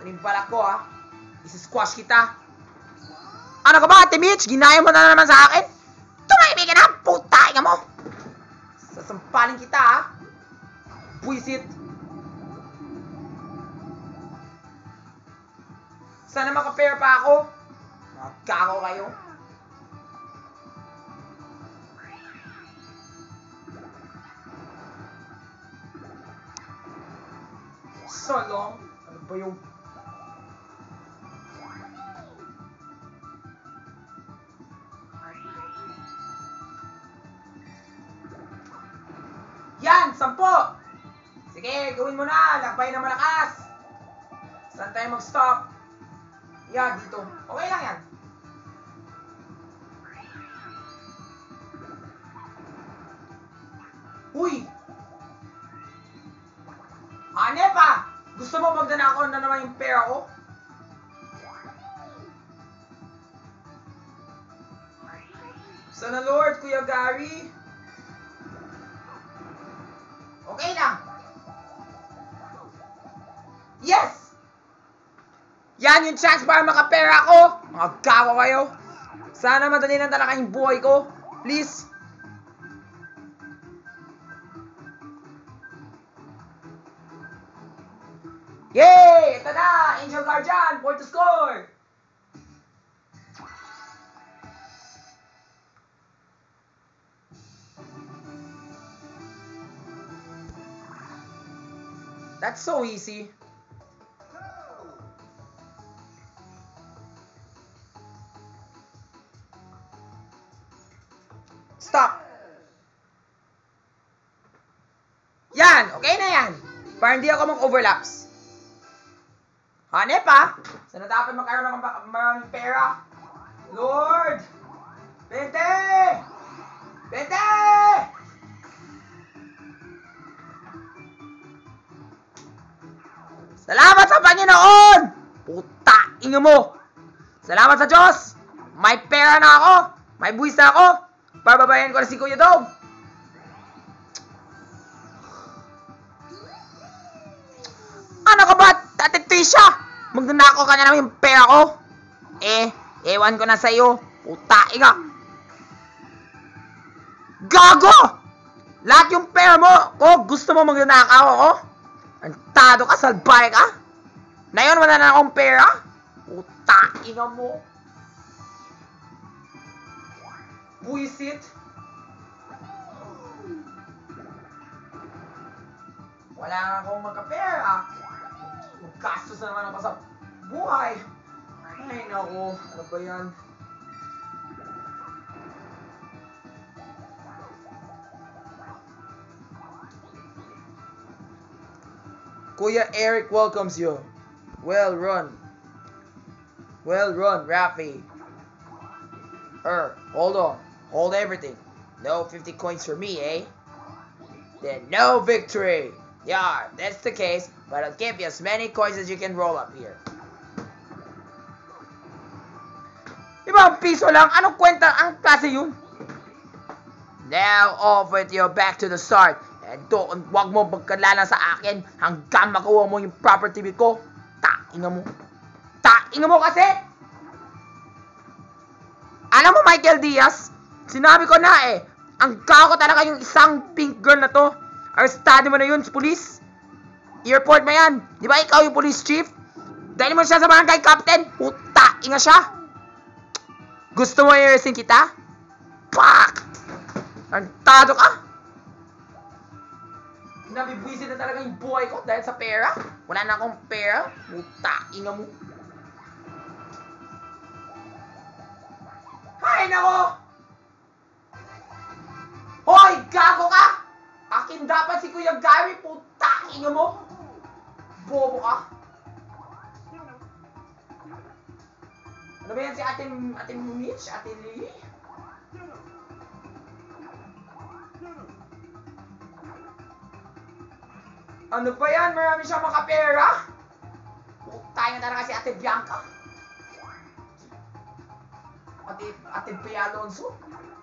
Ito yung balak ko, ha. Isi-squash kita. Ano ka ba, Ate Mitch? Ginaya mo na naman sa akin? Tumahimik ka na! Putay ka mo! Sasampalin kita, ha. Buisit. Sana makapair pa ako. Magkako kayo. So long. Ano ba yung... Yan! 10! Sige, gawin mo na. Lakbay na malakas. Saan tayo mag-stop? Yan, dito. Okay lang yan. Uy! Ane pa! Gusto mo magdanakaw na naman yung pera ko? Sana Lord, Kuya Gary. Okay lang. Yes! Yan yung chance para makapera ko. Mga gawa kayo. Sana madali na talaga yung buhay ko. Please. Yay! Ito na! Angel Guardian! 4 to score! That's so easy. Stop! Yan! Okay na yan! Para hindi ako mag-overlaps. Hanep ha! Sana dapat magkaroon ng maraming pera. Lord! 20! 20! Salamat sa Panginoon! Puta! Ingo mo! Salamat sa Diyos! May pera na ako! May buwis na ako! Para babayan ko na si Kuya Dog! Ano ka ba, Ate Trisha? Magnanako ka na naman yung pera ko? Ewan ko na sa'yo. Puta, inga. Gago! Lahat yung pera mo, ko gusto mo magnanakaw ako? Antado ka, salbay ka? Ngayon wala na akong pera? Puta, inga mo. Buisit. Wala nga akong magkapera. Maggastos na naman ako sa buhay. Ay, naku. Ano ba yan? Kuya Eric welcomes you. Well run. Well run, Rafi. Hold on. Hold everything. No 50 coins for me, eh? Then no victory. Yeah, that's the case, but I'll give you as many coins as you can roll up here. Ibang piso lang? Anong kwenta? Ang klase yun? Now, off with you back to the start. And doon, wag mo magkalala sa akin hanggang makuha mo yung property ko. Tainga mo. Tainga mo kasi! Alam mo, Michael Diaz, sinabi ko na ang kako talaga yung isang pink girl na to. Arrestado mo na yun sa police. I-report mo yan. Di ba ikaw yung police chief? Dahil mo siya sa barangay captain. Puta, inga siya. Gusto mo i-arrestin kita? Pak! Arrestado ka? Nabibwisit na talaga yung buhay ko dahil sa pera. Wala na akong pera. Puta, inga mo. Hay nako! Hoy, gago ka! Akin dapat si Kuya Gary, puta, inga mo! Bobo ka! Ano ba yan si Ate Mitch? Ate Lily? Ano ba yan? Marami siyang makapera? Puta nga talaga si Ate Bianca. Ate Bea Alonso?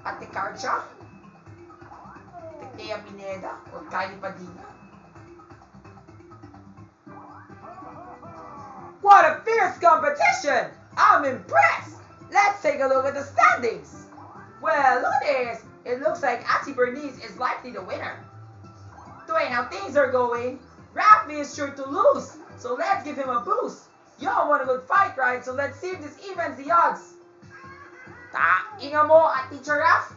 Ate Carcha? Ate Thea Pineda? O Kylie Padilla? Wow! What a fierce competition! I'm impressed! Let's take a look at the standings. Well, look at this. It looks like Auntie Bernice is likely the winner. The way how things are going, Rafi is sure to lose. So let's give him a boost. Y'all want a good fight, right? So let's see if this evens the odds. Tainga mo at Teacher Raf.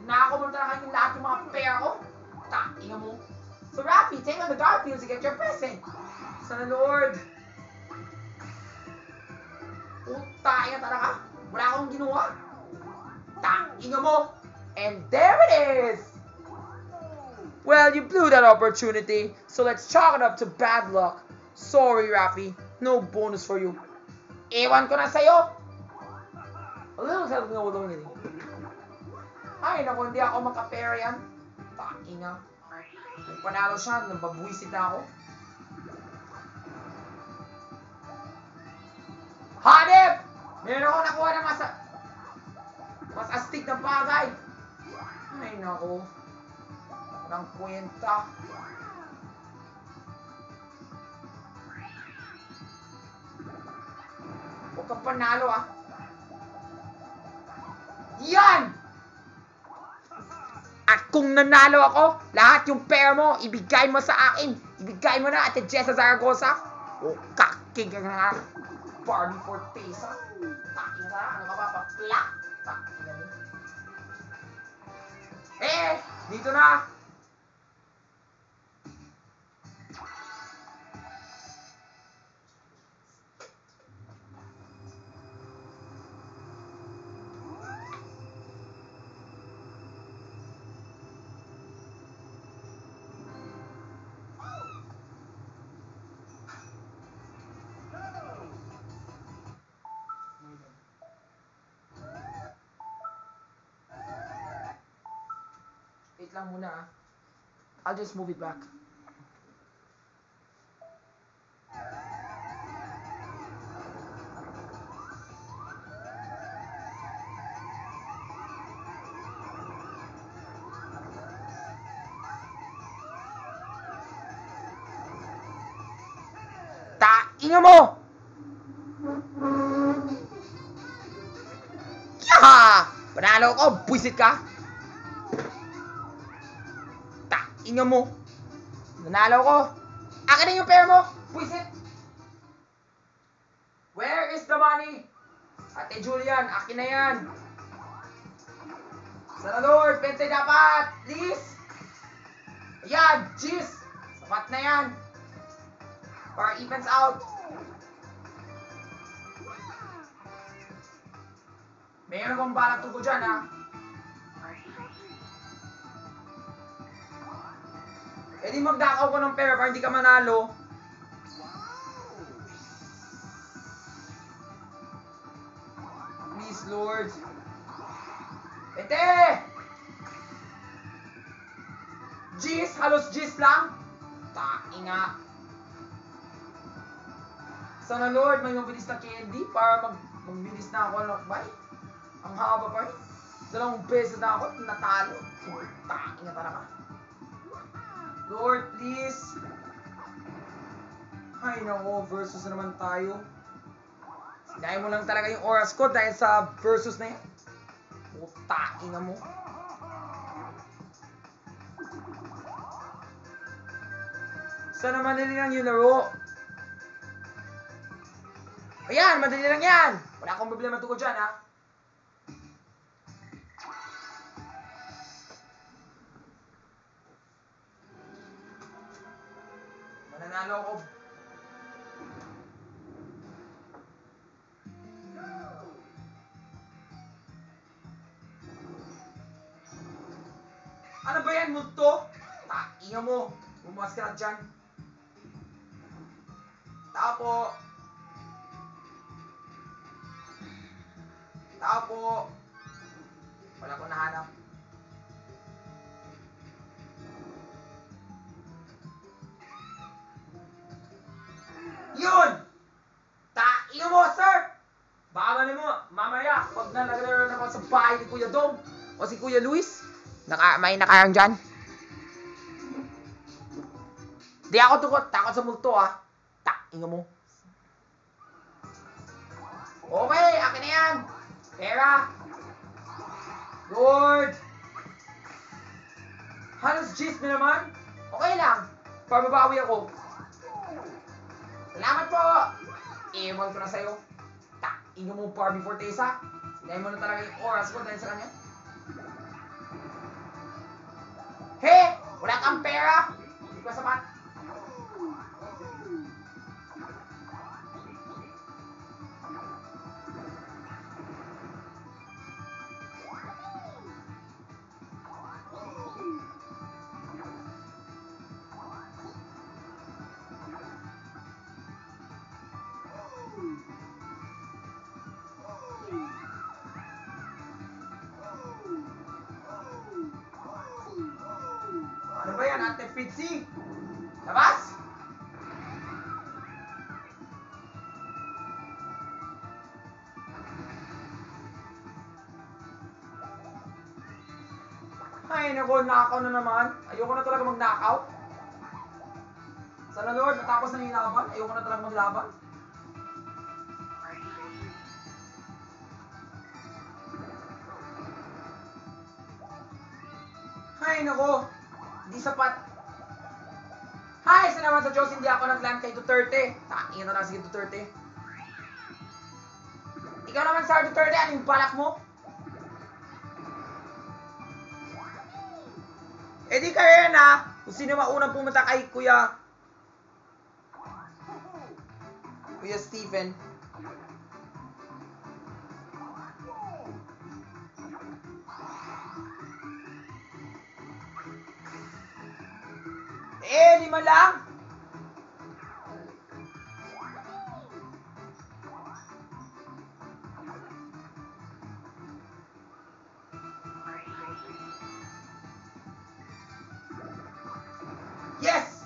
Nakakumunta na kayong lahat yung mga pair ko. Tainga mo. So Rafi, take on the Garfield to get your present. Sana Lord. Tainga talaga. Wala akong ginawa. Tainga mo. And there it is. Well, you blew that opportunity. So let's chalk it up to bad luck. Sorry, Rafi. No bonus for you. Ewan ko na sa'yo. A little help nga ulong yun. Ay, naku, hindi ako makapera yan. Tainga. Kung panalo siya, nababuisit na ako. Hanip! Meron ako nakuha ng mas astig na bagay. Ay, naku. Walang kwenta. Huwag kang panalo, ah. Yan! At kung nanalo ako, lahat yung pair mo, ibigay mo sa akin. Ibigay mo na at Jessa Zaragoza. O, kaking ka nga. Barbie Fortesa. Taking ka. Ano ka ba? Paplak. Taking ka mo. Dito na. Wait lang muna, ah. I'll just move it back. Tainga mo! Yaha! Panalo ko, buisit ka! Tainga mo! Nanalo ko! Akin na yung pair mo! Buisit! Where is the money? Ate Julian, akin na yan! Sana Lord, 20 dapat! Please! Ayan! Jeez! Sapat na yan! Para evens out. Mayroon kong balak tugo dyan, ha? E di magdakaw ko ng pair para hindi ka manalo. Please, Lord. Ete! G's? Halos G's lang? Tainga. Sana Lord, may mabilis na candy para magbilis na ako ng bye. Ang haba pa rin. 2 beses na ako, natalo. Tainga talaga. Lord, please. Ay, nako, versus na naman tayo. Sinayin mo lang talaga yung oras ko dahil sa versus na yan. Tainga mo. Sana madali lang yung laro. Ayan, madali lang yan. Wala akong problema tuko dyan, ha. Mananalo ako. Ano ba yan, multo? Tainga mo. Bumukas ka na dyan. Tao po. Tao po. Wala ko nahanap. Yun! Tainga mo, sir! Baka mo, mamaya, pag nalaglaro na ako sa bahay ni Kuya Dom o si Kuya Luis, may nakayang dyan. Di ako tukot, takot sa multo, ah. Tainga mo. Okay, akin na yan. Pera. Lord. Halos gist na naman. Okay lang. Pababawi ako. Salamat po. Iwan ko na sa'yo. Ino mo Barbie Fortesa. Dahil mo na talaga yung oras ko dahil sa kanya. Hey! Wala kang pera! Hindi ko sapat. Ano ba yan, Ate Fitzy? Labas! Ay, naku, nakaw na naman. Ayoko na talaga magnakaw. Sana Lord, natapos na yung laban. Ayoko na talaga maglaban. Ay, naku. Hindi sapat. Hay, salamat sa Diyos, hindi ako nag-land kay Duterte. Takin na lang si Duterte. Ikaw naman, Sir Duterte, ano yung balak mo? Eh di kayo na, kung sino maunang pumunta kay Kuya Stephen. Eh, 5 lang. Yes!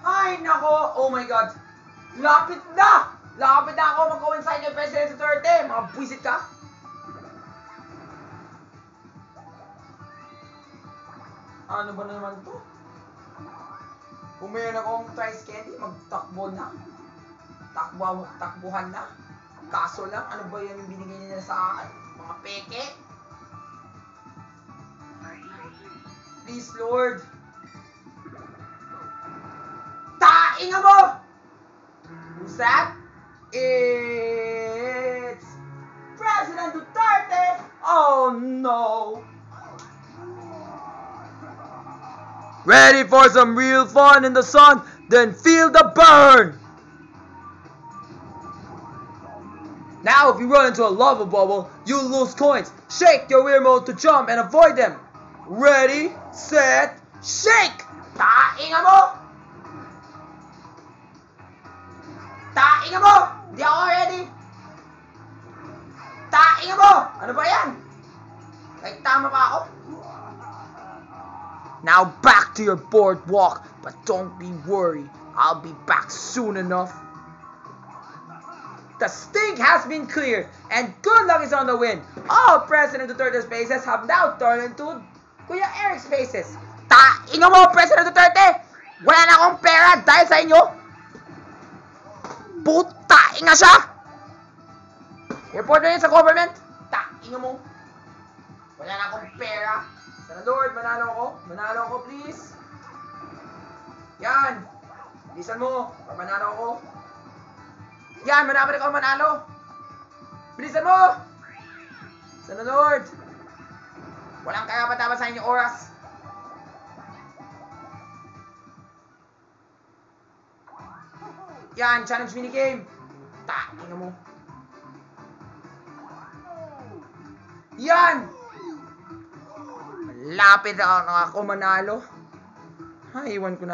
Ay, nako! Oh my God! Lapit na! Lapit na ako mag-coincide kay President Duterte! Mga buwisit ka! Ano ba naman to? Kung mayroon akong Trice Candy, magtakbo na. Takbuhan na. Kaso lang, ano ba yan yung binigay nila sa akin? Mga peke? Please, Lord. Tainga mo! Who's that? It's President Duterte! Oh no! Ready for some real fun in the sun? Then feel the burn! Now if you run into a lava bubble, you'll lose coins. Shake your remote to jump and avoid them. Ready, set, shake! Tainga mo! Tainga mo! Hindi ako ready! Tainga mo! Ano ba yan? Kahit tama pa ako? Now back to your boardwalk, but don't be worried, I'll be back soon enough. The stink has been cleared, and good luck is on the wind. All President Duterte's faces have now turned into Kuya Eric's faces. Tainga mo, President Duterte! Wala na akong pera dahil sa inyo. Putainga siya! Report na yun sa government. Tainga mo. Wala na akong pera. Sana Lord, manalo ako. Manalo ako, please. Yan. Bilisan mo. Para manalo ako. Yan, manabalik ako manalo. Bilisan mo. Sana Lord. Walang karapat-dapat sa inyong oras. Yan, challenge minigame. Takinga mo. Yan! Lapit ako manalo. Ha, iwan ko na.